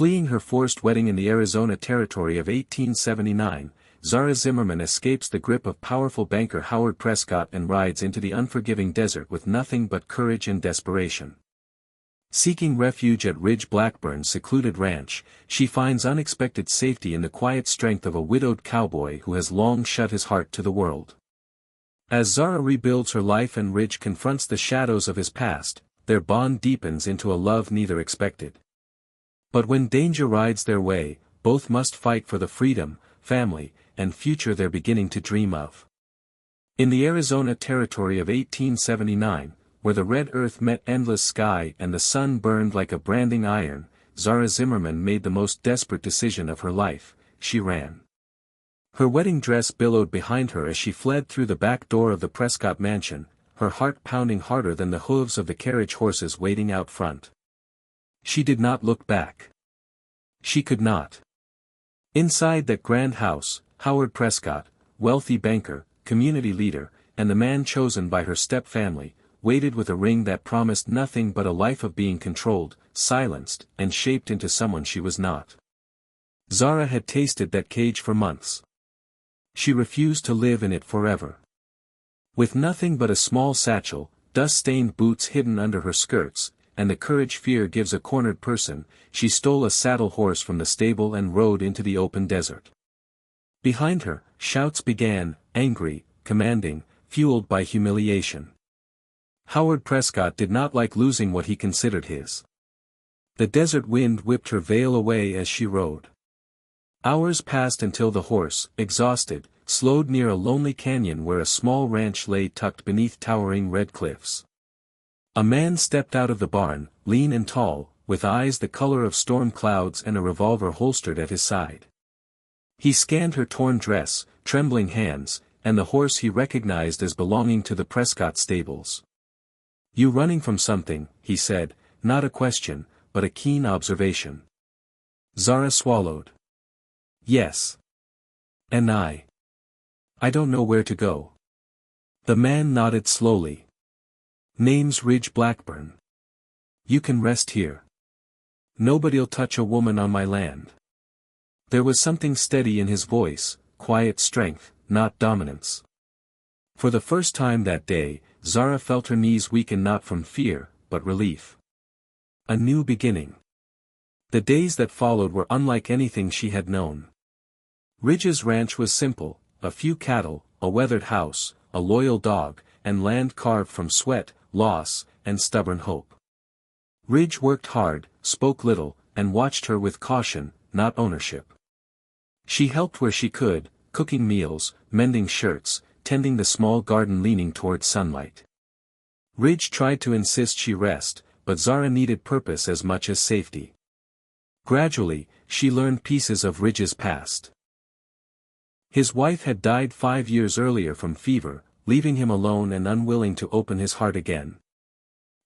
Fleeing her forced wedding in the Arizona Territory of 1879, Zara Zimmerman escapes the grip of powerful banker Howard Prescott and rides into the unforgiving desert with nothing but courage and desperation. Seeking refuge at Ridge Blackburn's secluded ranch, she finds unexpected safety in the quiet strength of a widowed cowboy who has long shut his heart to the world. As Zara rebuilds her life and Ridge confronts the shadows of his past, their bond deepens into a love neither expected. But when danger rides their way, both must fight for the freedom, family, and future they're beginning to dream of. In the Arizona Territory of 1879, where the red earth met endless sky and the sun burned like a branding iron, Zara Zimmerman made the most desperate decision of her life: she ran. Her wedding dress billowed behind her as she fled through the back door of the Prescott mansion, her heart pounding harder than the hooves of the carriage horses waiting out front. She did not look back. She could not. Inside that grand house, Howard Prescott, wealthy banker, community leader, and the man chosen by her step-family, waited with a ring that promised nothing but a life of being controlled, silenced, and shaped into someone she was not. Zara had tasted that cage for months. She refused to live in it forever. With nothing but a small satchel, dust-stained boots hidden under her skirts, and the courage fear gives a cornered person, she stole a saddle horse from the stable and rode into the open desert. Behind her, shouts began, angry, commanding, fueled by humiliation. Howard Prescott did not like losing what he considered his. The desert wind whipped her veil away as she rode. Hours passed until the horse, exhausted, slowed near a lonely canyon where a small ranch lay tucked beneath towering red cliffs. A man stepped out of the barn, lean and tall, with eyes the color of storm clouds and a revolver holstered at his side. He scanned her torn dress, trembling hands, and the horse he recognized as belonging to the Prescott stables. "You running from something," he said, not a question, but a keen observation. Zara swallowed. "Yes. And I don't know where to go." The man nodded slowly. "Name's Ridge Blackburn. You can rest here. Nobody'll touch a woman on my land." There was something steady in his voice, quiet strength, not dominance. For the first time that day, Zara felt her knees weaken not from fear, but relief. A new beginning. The days that followed were unlike anything she had known. Ridge's ranch was simple: a few cattle, a weathered house, a loyal dog, and land carved from sweat, loss, and stubborn hope. Ridge worked hard, spoke little, and watched her with caution, not ownership. She helped where she could, cooking meals, mending shirts, tending the small garden leaning toward sunlight. Ridge tried to insist she rest, but Zara needed purpose as much as safety. Gradually, she learned pieces of Ridge's past. His wife had died 5 years earlier from fever, leaving him alone and unwilling to open his heart again.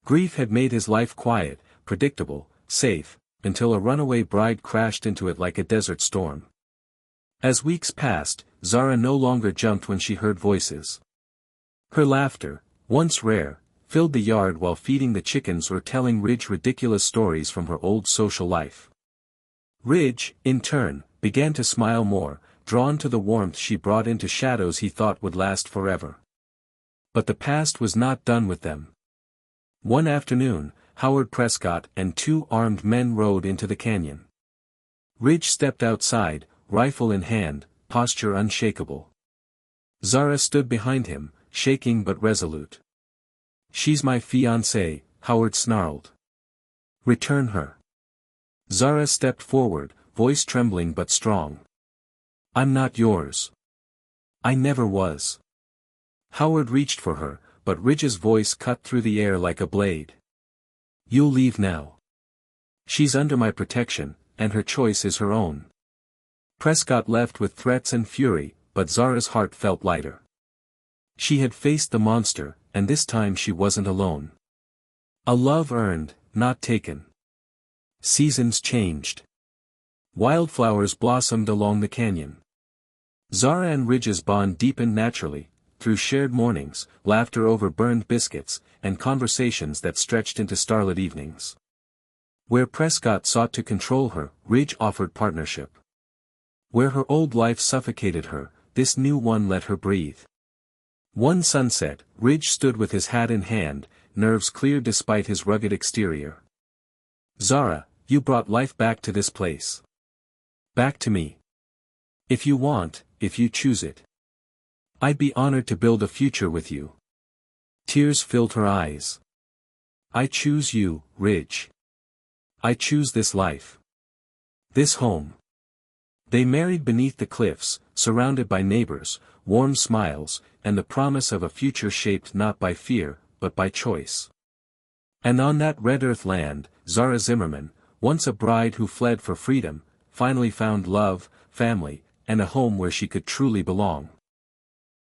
Grief had made his life quiet, predictable, safe, until a runaway bride crashed into it like a desert storm. As weeks passed, Zara no longer jumped when she heard voices. Her laughter, once rare, filled the yard while feeding the chickens or telling Ridge ridiculous stories from her old social life. Ridge, in turn, began to smile more, drawn to the warmth she brought into shadows he thought would last forever. But the past was not done with them. One afternoon, Howard Prescott and 2 armed men rode into the canyon. Ridge stepped outside, rifle in hand, posture unshakable. Zara stood behind him, shaking but resolute. "She's my fiancée," Howard snarled. "Return her." Zara stepped forward, voice trembling but strong. "I'm not yours. I never was." Howard reached for her, but Ridge's voice cut through the air like a blade. "You'll leave now. She's under my protection, and her choice is her own." Prescott left with threats and fury, but Zara's heart felt lighter. She had faced the monster, and this time she wasn't alone. A love earned, not taken. Seasons changed. Wildflowers blossomed along the canyon. Zara and Ridge's bond deepened naturally, through shared mornings, laughter over burned biscuits, and conversations that stretched into starlit evenings. Where Prescott sought to control her, Ridge offered partnership. Where her old life suffocated her, this new one let her breathe. One sunset, Ridge stood with his hat in hand, nerves clear despite his rugged exterior. "Zara, you brought life back to this place. Back to me. If you want, if you choose it. I'd be honored to build a future with you." Tears filled her eyes. "I choose you, Ridge. I choose this life. This home." They married beneath the cliffs, surrounded by neighbors, warm smiles, and the promise of a future shaped not by fear, but by choice. And on that red earth land, Zara Zimmerman, once a bride who fled for freedom, finally found love, family, and a home where she could truly belong.